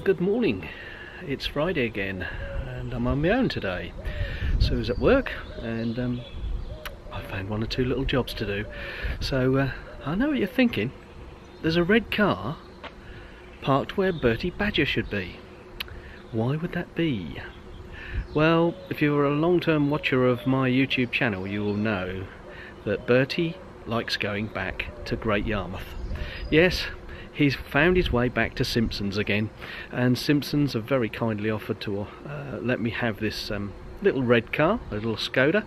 Good morning. It's Friday again and I'm on my own today. Sue's at work and I found one or two little jobs to do. So I know what you're thinking. There's a red car parked where Bertie Badger should be. Why would that be? Well, if you're a long-term watcher of my YouTube channel, you will know that Bertie likes going back to Great Yarmouth. Yes, he's found his way back to Simpsons again, and Simpsons have very kindly offered to let me have this little red car, a little Skoda.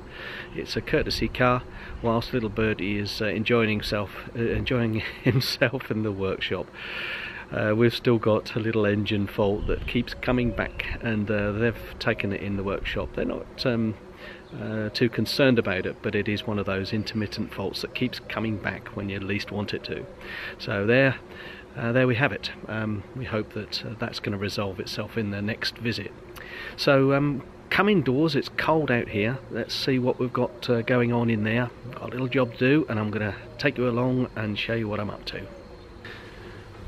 It's a courtesy car, whilst little Bertie is enjoying himself in the workshop. We've still got a little engine fault that keeps coming back, and they've taken it in the workshop. They're not too concerned about it, but it is one of those intermittent faults that keeps coming back when you least want it to. So there we have it. We hope that that's going to resolve itself in the next visit. So come indoors, it's cold out here. Let's see what we've got going on in there. Got a little job to do, and I'm going to take you along and show you what I'm up to.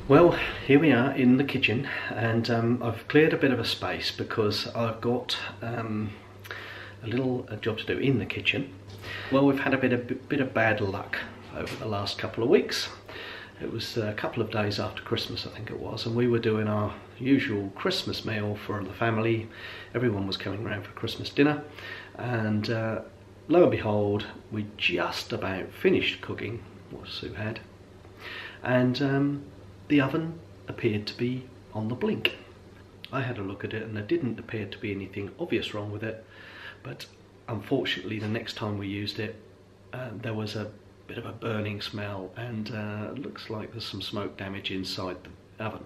Well, here we are in the kitchen, and I've cleared a bit of a space because I've got a little job to do in the kitchen. Well, we've had a bit of bad luck over the last couple of weeks. It was a couple of days after Christmas, I think it was, and we were doing our usual Christmas meal for the family. Everyone was coming round for Christmas dinner, and lo and behold, we just about finished cooking what Sue had, and the oven appeared to be on the blink. I had a look at it and there didn't appear to be anything obvious wrong with it, but unfortunately the next time we used it there was a bit of a burning smell, and it looks like there's some smoke damage inside the oven.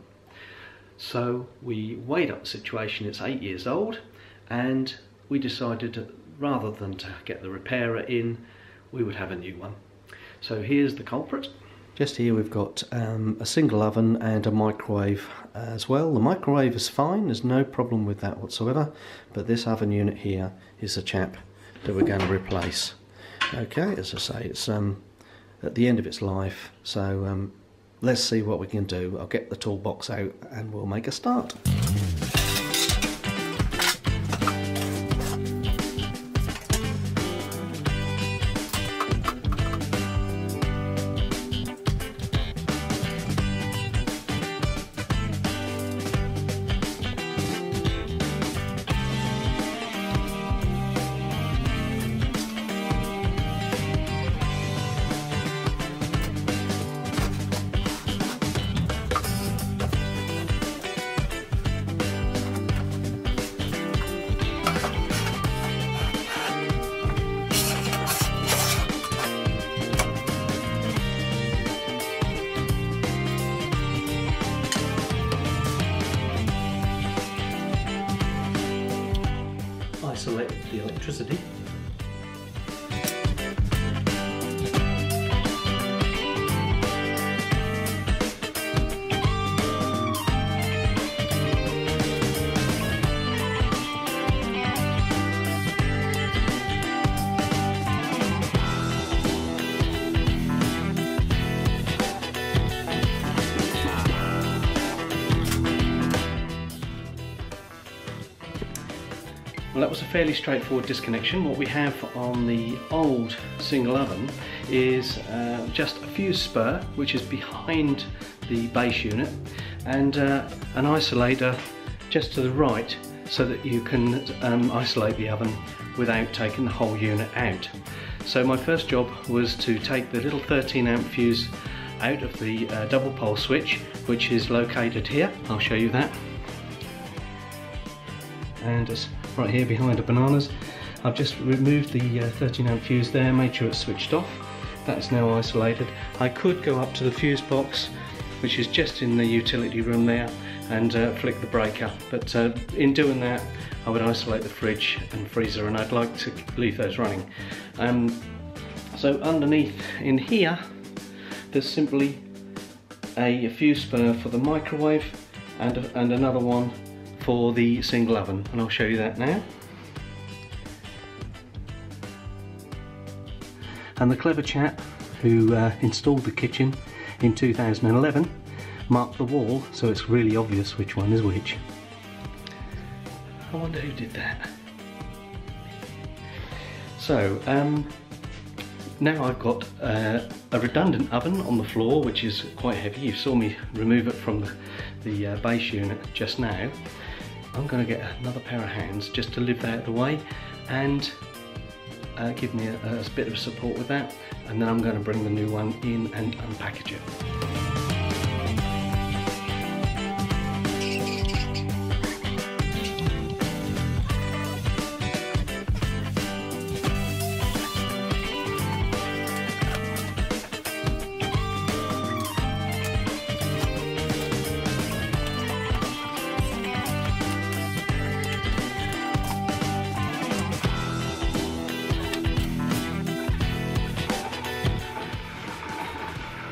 So we weighed up the situation. It's 8 years old, and we decided rather than to get the repairer in, we would have a new one. So here's the culprit. Just here we've got a single oven and a microwave as well. The microwave is fine, there's no problem with that whatsoever, but this oven unit here is the chap that we're going to replace. Okay, as I say, it's at the end of its life, so let's see what we can do. I'll get the toolbox out and we'll make a start. Isolate the electricity. Well, that was a fairly straightforward disconnection. What we have on the old single oven is just a fuse spur, which is behind the base unit, and an isolator just to the right, so that you can isolate the oven without taking the whole unit out. So my first job was to take the little 13 amp fuse out of the double pole switch, which is located here. I'll show you that. And it's right here behind the bananas. I've just removed the 13 amp fuse there, made sure it's switched off. That's now isolated. I could go up to the fuse box, which is just in the utility room there, and flick the breaker, but in doing that I would isolate the fridge and freezer, and I'd like to leave those running. So underneath in here there's simply a fuse spur for the microwave and another one for the single oven, and I'll show you that now. And the clever chap who installed the kitchen in 2011 mark the wall so it's really obvious which one is which. I wonder who did that. So now I've got a redundant oven on the floor, which is quite heavy. You saw me remove it from the base unit just now. I'm going to get another pair of hands just to lift that out of the way and give me a bit of support with that, and then I'm going to bring the new one in and unpackage it.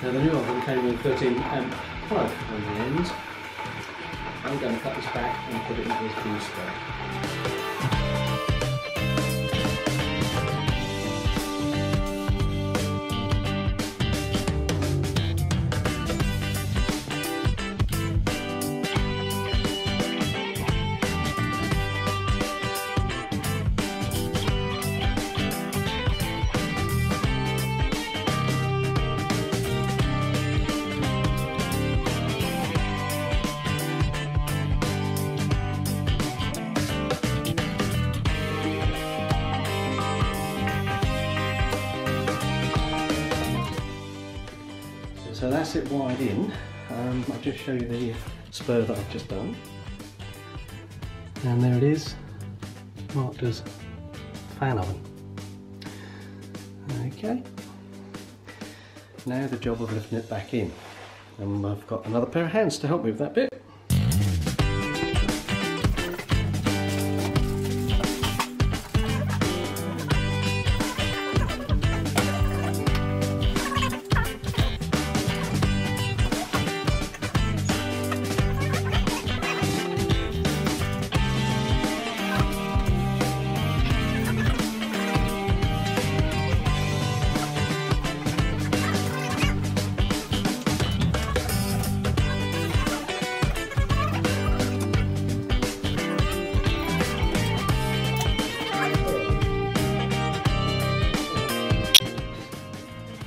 Now the new oven came with a 13 amp plug on the end. I'm going to cut this back and put it into this booster. So that's it wired in. I'll just show you the spur that I've just done. And there it is, marked as fan oven. Okay. Now the job of lifting it back in. And I've got another pair of hands to help me with that bit.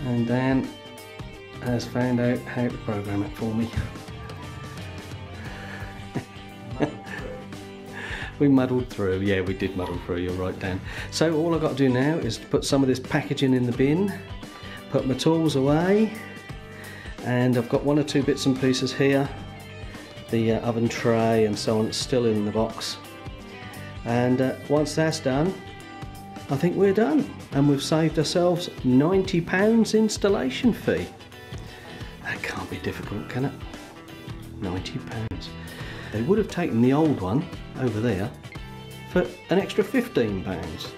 And Dan has found out how to program it for me. We muddled through, yeah, we did muddle through, you're right, Dan. So all I've got to do now is put some of this packaging in the bin, put my tools away, and I've got one or two bits and pieces here, the oven tray and so on, it's still in the box. And once that's done, I think we're done, and we've saved ourselves £90 installation fee. That can't be difficult, can it? £90. They would have taken the old one over there for an extra £15.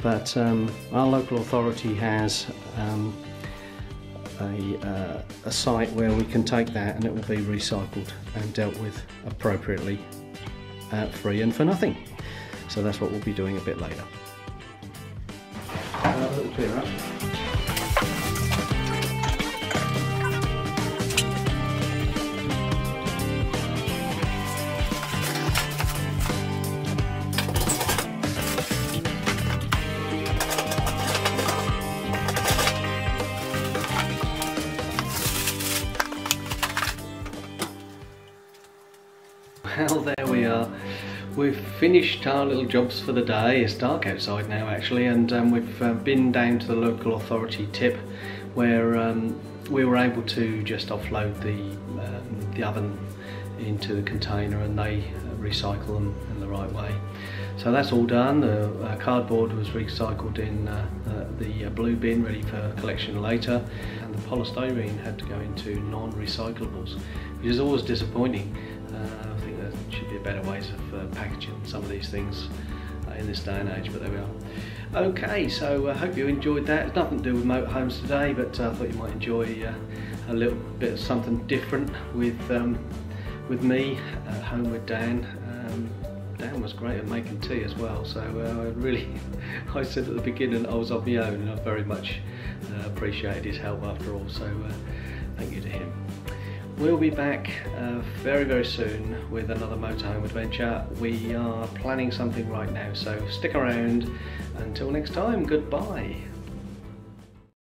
But our local authority has a site where we can take that and it will be recycled and dealt with appropriately, free and for nothing. So that's what we'll be doing a bit later. A little clear up. Well, there we are. We've finished our little jobs for the day. It's dark outside now actually, and we've been down to the local authority tip where we were able to just offload the oven into the container and they recycle them in the right way. So that's all done. The cardboard was recycled in the blue bin ready for collection later, and the polystyrene had to go into non-recyclables, which is always disappointing. I think there should be better ways of packaging some of these things in this day and age, but there we are. Okay, so I hope you enjoyed that. It's nothing to do with motorhomes today, but I thought you might enjoy a little bit of something different with me at home with Dan. Dan was great at making tea as well, so I said at the beginning I was on my own, and I very much appreciated his help after all, so thank you to him. we'll be back very, very soon with another motorhome adventure. We are planning something right now, so stick around. Until next time, goodbye.